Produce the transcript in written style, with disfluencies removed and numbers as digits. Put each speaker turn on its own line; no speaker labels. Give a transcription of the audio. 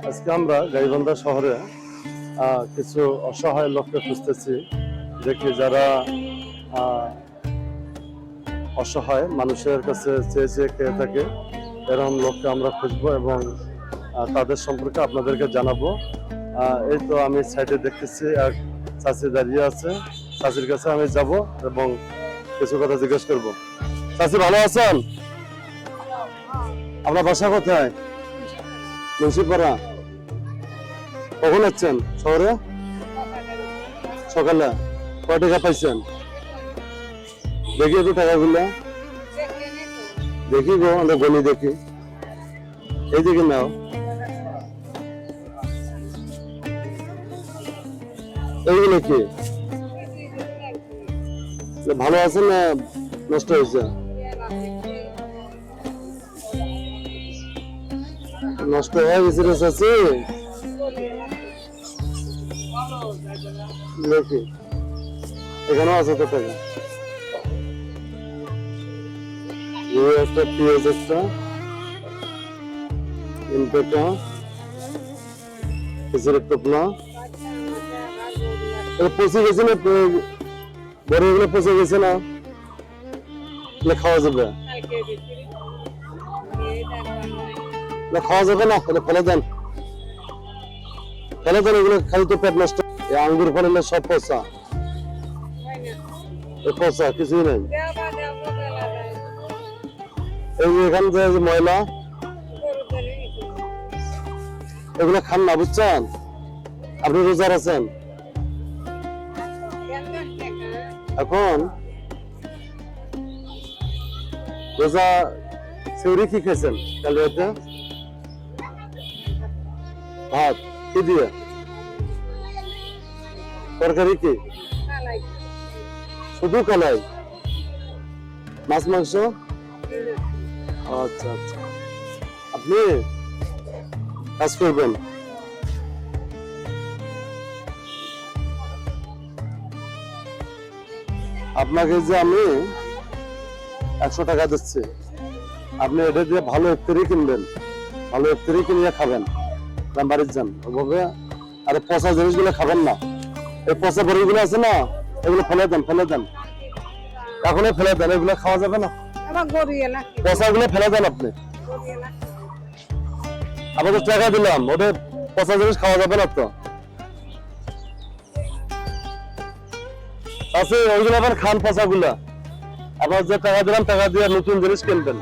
আজকে আমরা গাইবান্ধা শহরে কিছু অসহায় লোককে খুঁজতেছি, দেখি যারা অসহায় মানুষের কাছে চেয়ে চেয়ে খেয়ে থাকে, এরকম লোককে আমরা খুঁজবো এবং তাদের সম্পর্কে আপনাদেরকে জানাবো। এই তো আমি সাইডে দেখতেছি এক চাচি দাঁড়িয়ে আছে, চাচির কাছে আমি যাব এবং কিছু কথা জিজ্ঞেস করবো। চাচি ভালো আছেন? আপনার বাসা কোথায়? মুন্সিপাড়া। কখন যাচ্ছেন শহরে? সকালে। কয় টাকা পাইছেন? দেখি একটু টাকাগুলো দেখি গো, আমরা গণি দেখি। এই দিকে নাও। এইগুলো কি ভালো আছে না নষ্ট হয়েছে? নষ্ট হয়ে গেছে রে চাচি। দেখি এখানেও আছে তো টাকা। একটা পেঁয়াজ, একটা ইনপেটা, একটা টোপলা। পচে গেছে না? বড় এগুলো পচে গেছে না? খাওয়া যাবে? খাওয়া যাবে না? ফেলে দেন, ফেলে দেন। এগুলো খালি তো পেট নষ্ট। আঙ্গুর ফলে সব পচা, পচা কিছুই নেই। এই এখানে যে ময়লা, এগুলো খান না, বুঝছেন? আপনি রোজার আছেন এখন? রোজা সেউরি কি খেয়েছেন কাল রাতে? ভাত কি দিয়ে? তরকারি কি? শুধু কালাই? মাছ মাংস? আচ্ছা আচ্ছা। আপনি কাজ করবেন? আপনাকে যে আমি 100 টাকা দিচ্ছি, আপনি এটা দিয়ে ভালো ইফতারি কিনবেন, ভালো ইফতারি কিনে খাবেন, বাড়ির যান ওভাবে। আরে পচা জিনিসগুলো খাবেন না। এই পচা বড়িগুলো আছে না, এগুলো ফেলে দেন, ফেলে দেন, এখনই ফেলে দেন। এগুলো খাওয়া যাবে না, পচাগুলো ফেলে দেন আপনি। আপনাকে টাকা দিলাম, ওটা পচা জিনিস খাওয়া যাবে না তো। আছে ওইগুলো আবার খান, পচাগুলা। আবার যে টাকা দিলাম, টাকা দিয়ে নতুন জিনিস কিনবেন।